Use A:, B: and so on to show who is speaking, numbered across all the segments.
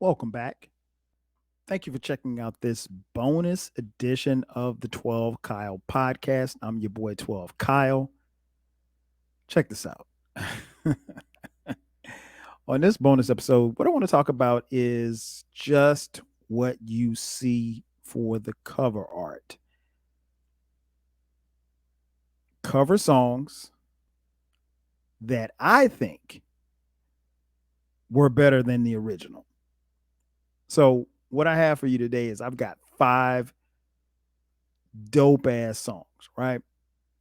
A: Welcome back. Thank you for checking out this bonus edition of the 12 Kyle podcast. I'm your boy 12 Kyle. Check this out. On this bonus episode, what I want to talk about is just what you see for the cover art. Cover songs that I think were better than the original. So, what I have for you today is I've got 5 dope ass songs, right?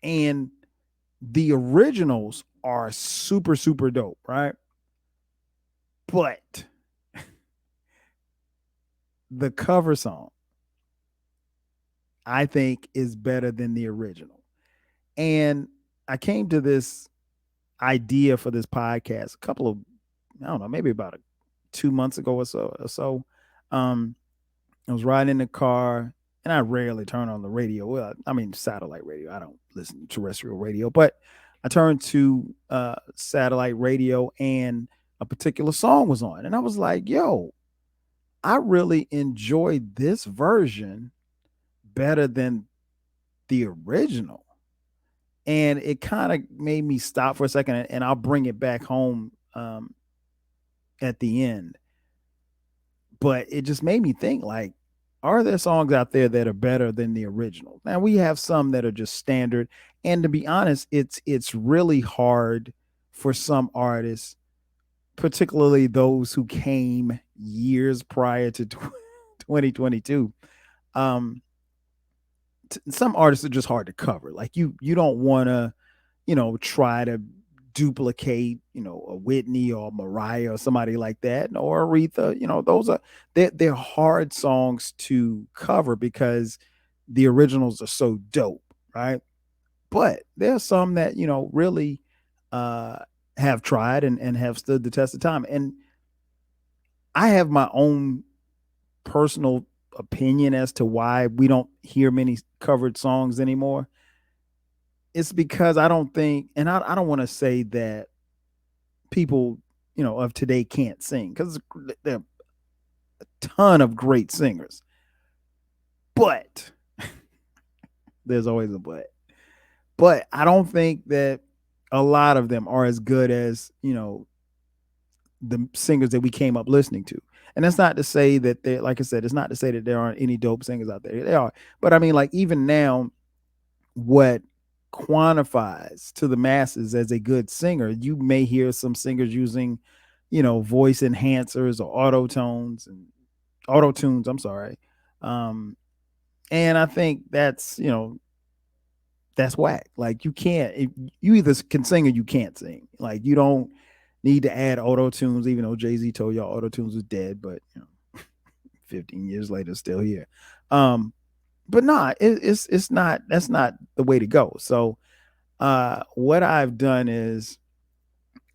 A: And the originals are super, super dope, right? But the cover song, I think, is better than the original. And I came to this idea for this podcast a couple of, I don't know, maybe about 2 months ago or so. Um, I was riding in the car, and I rarely turn on the radio. Well, I mean, satellite radio. I don't listen to terrestrial radio, but I turned to satellite radio, and a particular song was on. And I was like, yo, I really enjoyed this version better than the original. And it kind of made me stop for a second, and I'll bring it back home at the end. But it just made me think, like, are there songs out there that are better than the original? Now we have some that are just standard, and to be honest, it's really hard for some artists, particularly those who came years prior to 2022. Um, some artists are just hard to cover. Like you don't want to, try to duplicate, a Whitney or Mariah or somebody like that, or Aretha. Those are they're hard songs to cover because the originals are so dope, right? But there are some that really uh, have tried and have stood the test of time. And I have my own personal opinion as to why we don't hear many covered songs anymore. It's because I don't think, and I don't want to say that people, of today can't sing, because there are a ton of great singers. But there's always a but. But I don't think that a lot of them are as good as, the singers that we came up listening to. And that's not to say that they, like I said, it's not to say that there aren't any dope singers out there. They are. But I mean, like, even now, what quantifies to the masses as a good singer, you may hear some singers using, voice enhancers or auto tunes. I'm sorry. Um, and I think that's whack. Like, you can't, you either can sing or you can't sing. Like, you don't need to add auto tunes, even though Jay-Z told y'all auto tunes was dead, but 15 years later, still here. But nah, it's not, that's not the way to go. So what I've done is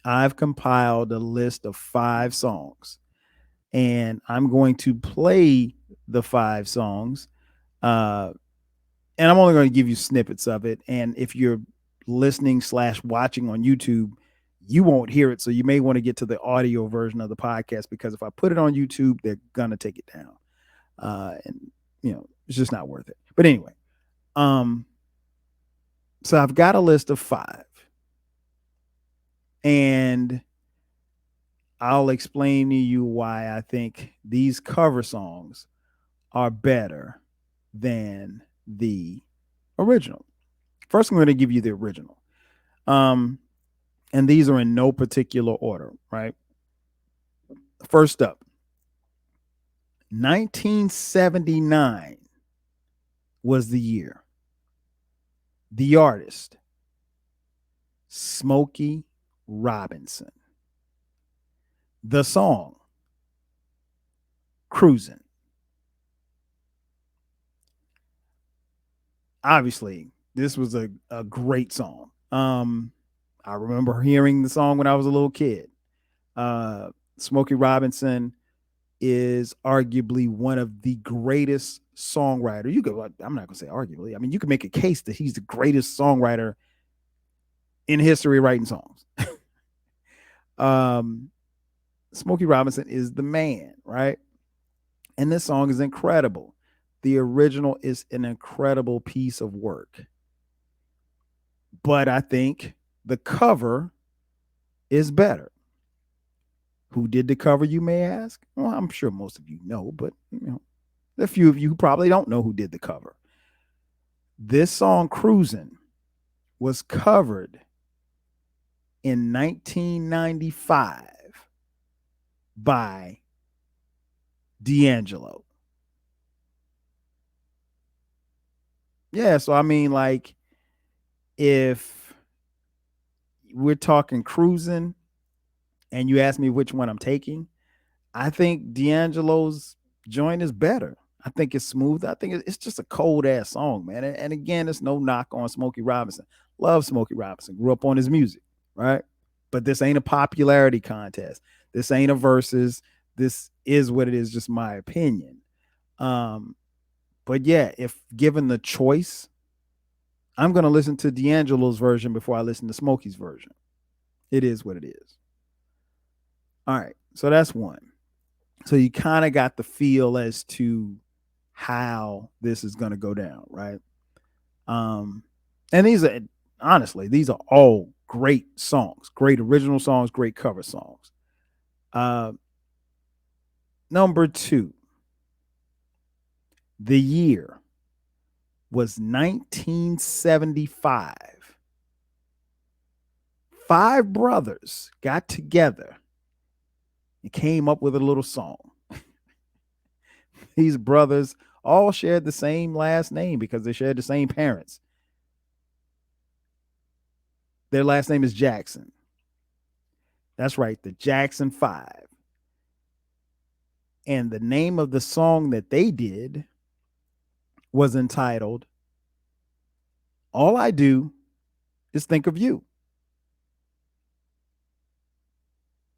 A: I've compiled a list of 5 songs, and I'm going to play the 5 songs. Uh and I'm only going to give you snippets of it. And if you're listening/watching on YouTube, you won't hear it. So you may want to get to the audio version of the podcast, because if I put it on YouTube, they're gonna take it down. And it's just not worth it. But anyway, um, so I've got a list of 5, and I'll explain to you why I think these cover songs are better than the original. First, I'm going to give you the original. Um, and these are in no particular order, right? First up, 1979 was the year. The artist, Smokey Robinson. The song, Cruising. Obviously, this was a great song. I remember hearing the song when I was a little kid. Smokey Robinson is arguably one of the greatest songwriters. You go, I'm not gonna say arguably. I mean, you can make a case that he's the greatest songwriter in history writing songs. um, Smokey Robinson is the man, right? And this song is incredible. The original is an incredible piece of work. But I think the cover is better. Who did the cover, you may ask? Well, I'm sure most of you know, but there are a few of you who probably don't know who did the cover. This song, Cruisin', was covered in 1995 by D'Angelo. Yeah, so I mean, like, if we're talking cruising and you ask me which one I'm taking, I think D'Angelo's joint is better. I think it's smooth. I think it's just a cold ass song, man. And again, it's no knock on Smokey Robinson. Love Smokey Robinson. Grew up on his music, right? But this ain't a popularity contest. This ain't a versus. This is what it is, just my opinion. Um, but yeah, if given the choice, I'm gonna listen to D'Angelo's version before I listen to Smokey's version. It is what it is. All right, so that's one. So you kind of got the feel as to how this is going to go down, right? Um, and these are all great songs, great original songs, great cover songs. Uh, Number two, the year was 1975. Five brothers got together and came up with a little song. These brothers all shared the same last name because they shared the same parents. Their last name is Jackson. That's right, the Jackson Five. And the name of the song that they did was entitled All I Do Is Think of You.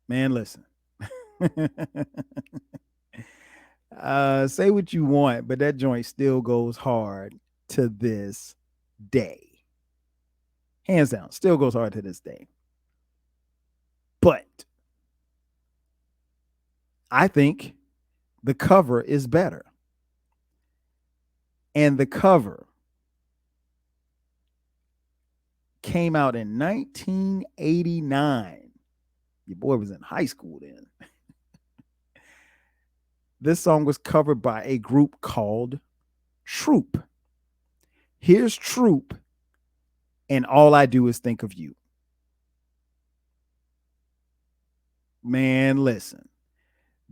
A: Man, listen. Say what you want, but that joint still goes hard to this day. Hands down, still goes hard to this day. But I think the cover is better. And the cover came out in 1989. Your boy was in high school then. This song was covered by a group called Troop. Here's Troop, and All I Do Is Think of You. Man, listen.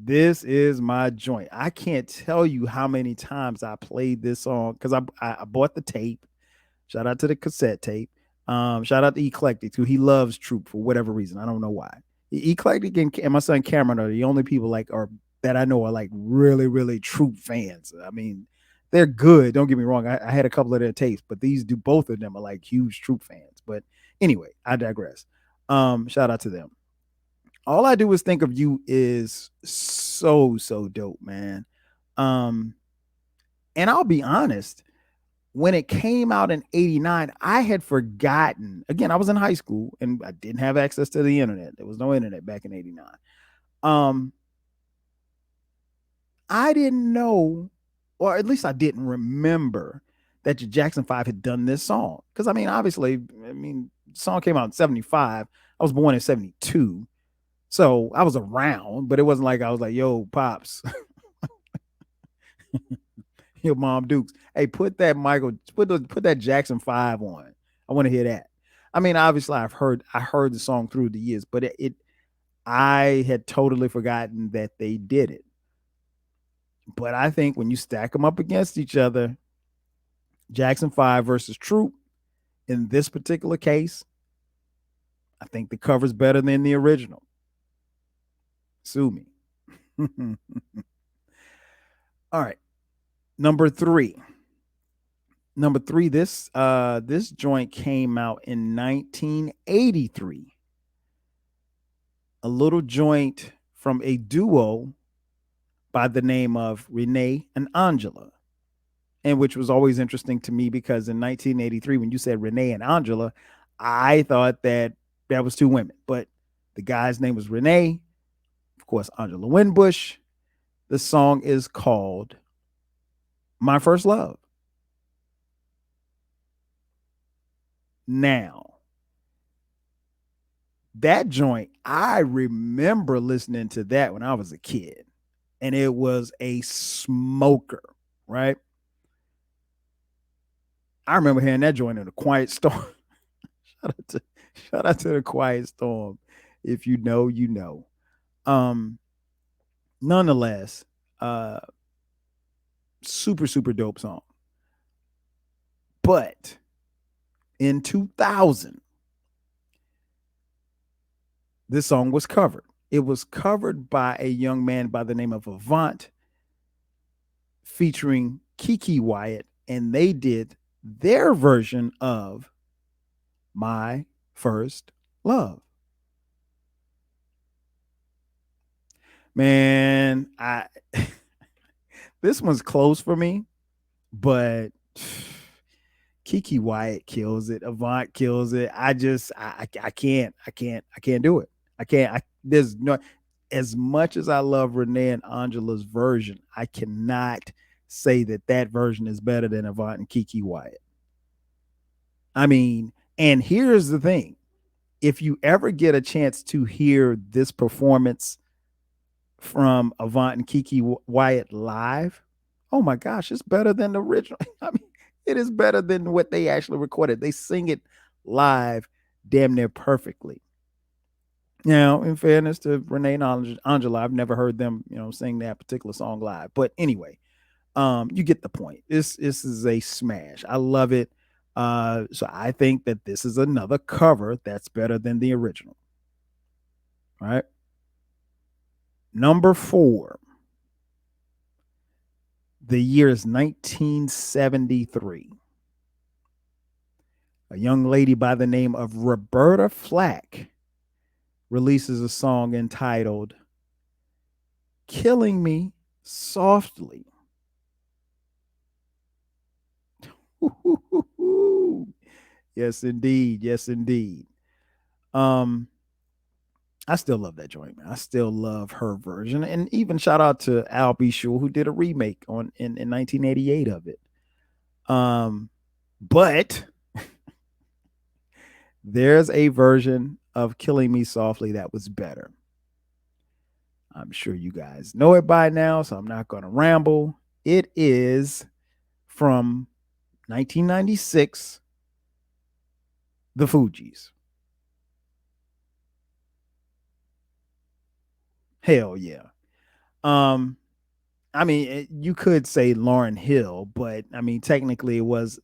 A: This is my joint. I can't tell you how many times I played this song because I bought the tape. Shout out to the cassette tape. Shout out to Eclectic too. He loves Troop for whatever reason. I don't know why. Eclectic and my son Cameron are the only people that I know are like really, really Troop fans. I mean, they're good. Don't get me wrong. I had a couple of their tapes, but both of them are like huge Troop fans. But anyway, I digress. Shout out to them. All I Do Is Think of You is so dope, man. And I'll be honest, when it came out in 89, I had forgotten. Again, I was in high school and I didn't have access to the internet. There was no internet back in 89. I didn't know, or at least I didn't remember that the Jackson 5 had done this song. Because I mean, obviously, the song came out in 75. I was born in 72. So I was around, but it wasn't like I was like, yo, Pops, your Mom Dukes. Hey, put that Jackson 5 on. I want to hear that. I mean, obviously I heard the song through the years, but I had totally forgotten that they did it. But I think when you stack them up against each other, Jackson 5 versus Troop, in this particular case, I think the cover's better than the original. Sue me. All right. Number three, this joint came out in 1983. A little joint from a duo by the name of Renee and Angela. And which was always interesting to me because in 1983, when you said Renee and Angela, I thought that was two women, but the guy's name was Renee. Of course, Angela Winbush. The song is called My First Love. Now, that joint, I remember listening to that when I was a kid, and it was a smoker, right? I remember hearing that joint in a Quiet Storm. shout, out to, shout out to the Quiet Storm. If you know, you know. Um, Nonetheless, uh, super, super dope song. But in 2000, this song was covered. It was covered by a young man by the name of Avant, featuring Kiki Wyatt, and they did their version of My First Love. Man, I this one's close for me, but Kiki Wyatt kills it. Avant kills it. I can't do it. I can't. There's no, as much as I love Renee and Angela's version, I cannot say that version is better than Avant and Kiki Wyatt. I mean, and here's the thing: if you ever get a chance to hear this performance from Avant and Kiki Wyatt live, oh my gosh, it's better than the original. I mean, it is better than what they actually recorded. They sing it live damn near perfectly. Now, in fairness to Renee and Angela, I've never heard them, sing that particular song live. But anyway, you get the point. This is a smash. I love it. So I think that this is another cover that's better than the original. All right. Number 4. The year is 1973. A young lady by the name of Roberta Flack releases a song entitled Killing Me Softly. Yes, indeed. Yes, indeed. I still love that joint, man. I still love her version. And even shout out to Al B. Sure, who did a remake in 1988 of it. But there's a version of Killing Me Softly that was better. I'm sure you guys know it by now, so I'm not going to ramble. It is from 1996, The Fugees. Hell yeah. I mean, you could say Lauryn Hill, but I mean, technically it was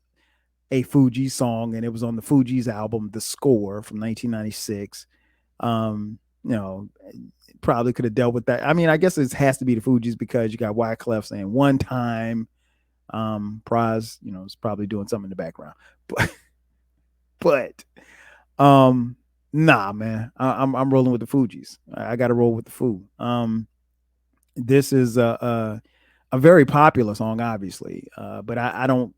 A: a Fugees song and it was on the Fugees album, The Score from 1996. Probably could have dealt with that. I mean, I guess it has to be the Fugees because you got Wyclef saying one time. Prize, is probably doing something in the background. But nah, man. I'm rolling with the Fugees. I gotta roll with the Foo. This is a very popular song, obviously. But I don't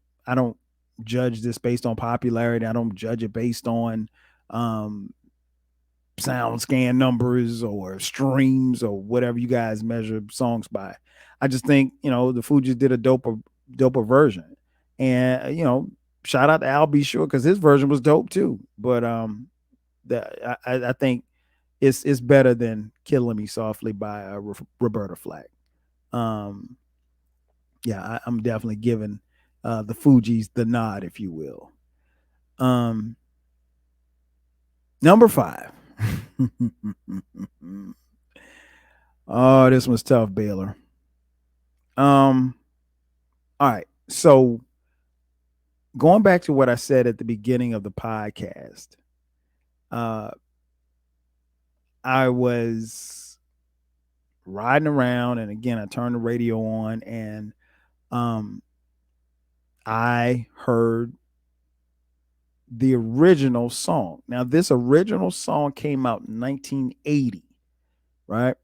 A: judge this based on popularity. I don't judge it based on sound scan numbers or streams or whatever you guys measure songs by. I just think, the Fugees did a doper version. And, shout out to Al B. Sure, because his version was dope too. But I think it's better than Killing Me Softly by Roberta Flack. I'm definitely giving the Fugees the nod, if you will. Number 5. Oh, this one's tough, Baylor. All right. So going back to what I said at the beginning of the podcast, I was riding around, and again, I turned the radio on, and I heard the original song. Now, this original song came out in 1980, right?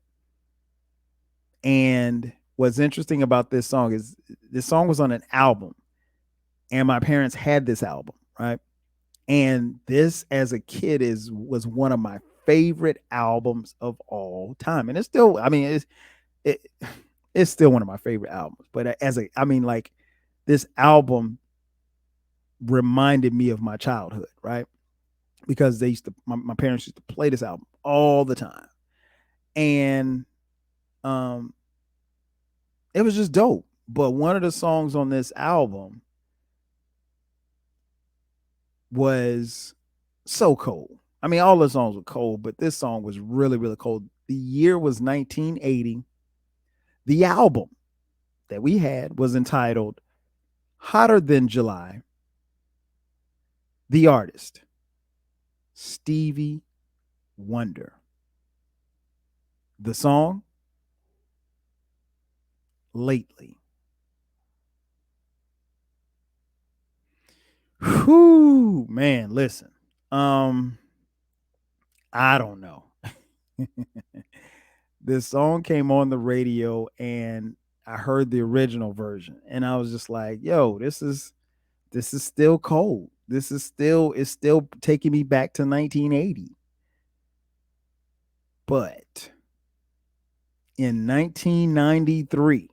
A: And what's interesting about this song is this song was on an album, and my parents had this album, right? And this, as a kid, was one of my favorite albums of all time, and it's still. I mean, it, it's still one of my favorite albums. But I mean, like this album reminded me of my childhood, right? Because my parents used to play this album all the time, and um, it was just dope. But one of the songs on this album was so cold. I mean, all the songs were cold, but this song was really, really cold. The year was 1980. The album that we had was entitled Hotter Than July. The artist, Stevie Wonder. The song, Lately. Whew, man, listen. Um, I don't know. This song came on the radio and I heard the original version and I was just like, yo, this is still cold. It's still taking me back to 1980. But in 1993,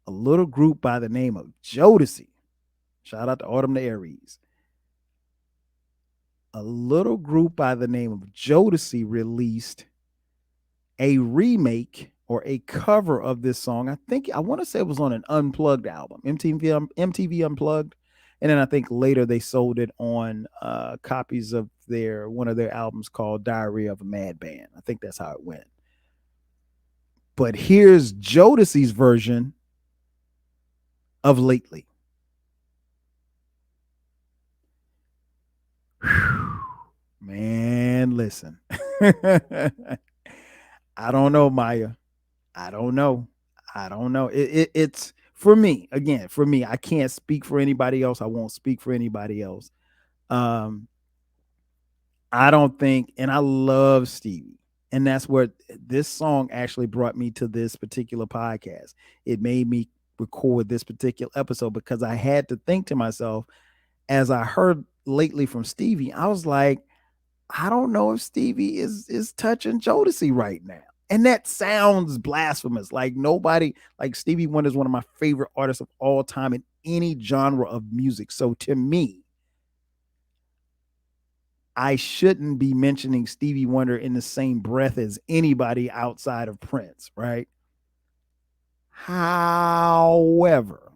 A: a little group by the name of Jodeci, shout out to Autumn the Aries, a little group by the name of Jodeci released a remake or a cover of this song. I want to say it was on an Unplugged album, MTV Unplugged, and then I think later they sold it on copies of one of their albums called Diary of a Madman. I think that's how it went. But here's Jodeci's version of Lately. Man, listen. I don't know, Maya. I don't know. I don't know. It's for me, again, for me. I can't speak for anybody else. I won't speak for anybody else. Um, I don't think, and I love Stevie. And that's where this song actually brought me to this particular podcast. It made me record this particular episode because I had to think to myself, as I heard lately from Stevie, I was like, I don't know if Stevie is touching Jodeci right now. And that sounds blasphemous. Like nobody, like Stevie Wonder is one of my favorite artists of all time in any genre of music. So to me, I shouldn't be mentioning Stevie Wonder in the same breath as anybody outside of Prince, right? However,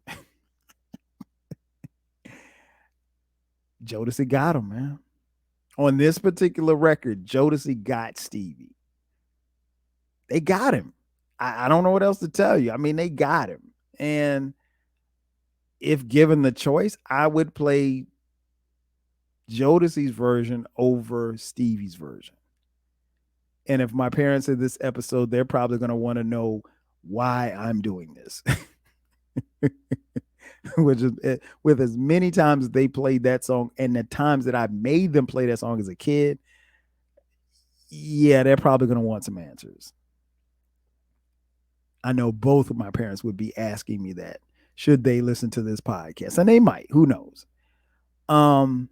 A: Jodeci got him, man. On this particular record, Jodeci got Stevie. They got him. I don't know what else to tell you. I mean, they got him. And if given the choice, I would play Jodeci's version over Stevie's version. And if my parents in this episode, they're probably going to want to know why I'm doing this. Which is with as many times they played that song and the times that I made them play that song as a kid, yeah, they're probably going to want some answers. I know both of my parents would be asking me that should they listen to this podcast, and they might. Who knows? Um,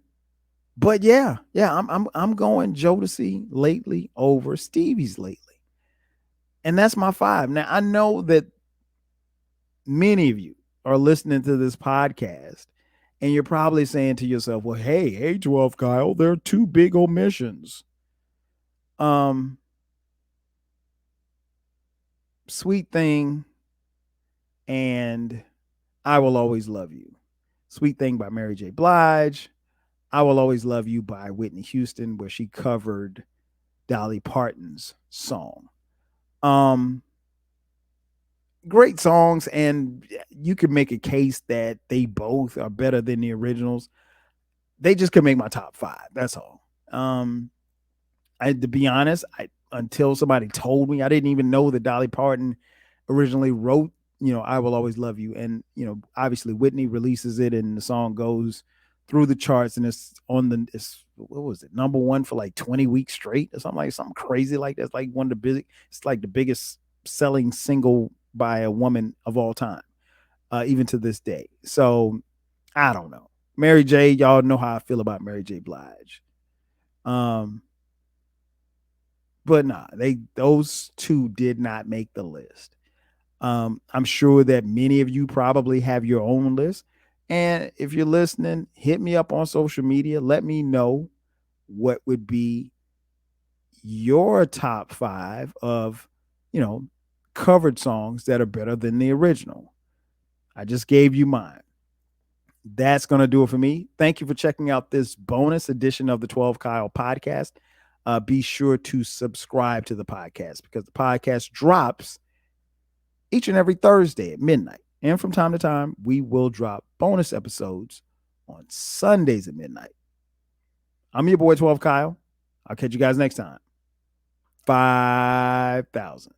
A: but yeah, I'm going Jodeci lately over Stevie's lately, and that's my five. Now I know that many of you are listening to this podcast, and you're probably saying to yourself, "Well, hey, 12 Kyle, there are two big omissions." Um, Sweet Thing and I Will Always Love You. Sweet Thing by Mary J. Blige. I Will Always Love You by Whitney Houston, where she covered Dolly Parton's song. Um, Great songs, and you could make a case that they both are better than the originals. They just could make my top five. That's all. To be honest, until somebody told me, I didn't even know that Dolly Parton originally wrote, I Will Always Love You. And, obviously Whitney releases it and the song goes through the charts and what was it? Number one for like 20 weeks straight or something crazy like that. It's like it's like the biggest selling single by a woman of all time, even to this day. So I don't know. Mary J, y'all know how I feel about Mary J. Blige. Um, But nah, those two did not make the list. I'm sure that many of you probably have your own list. And if you're listening, hit me up on social media. Let me know what would be your top 5 of, you know, covered songs that are better than the original. I just gave you mine. That's going to do it for me. Thank you for checking out this bonus edition of the 12 Kyle podcast. Be sure to subscribe to the podcast because the podcast drops each and every Thursday at midnight. And from time to time, we will drop bonus episodes on Sundays at midnight. I'm your boy, 12 Kyle. I'll catch you guys next time. 5,000.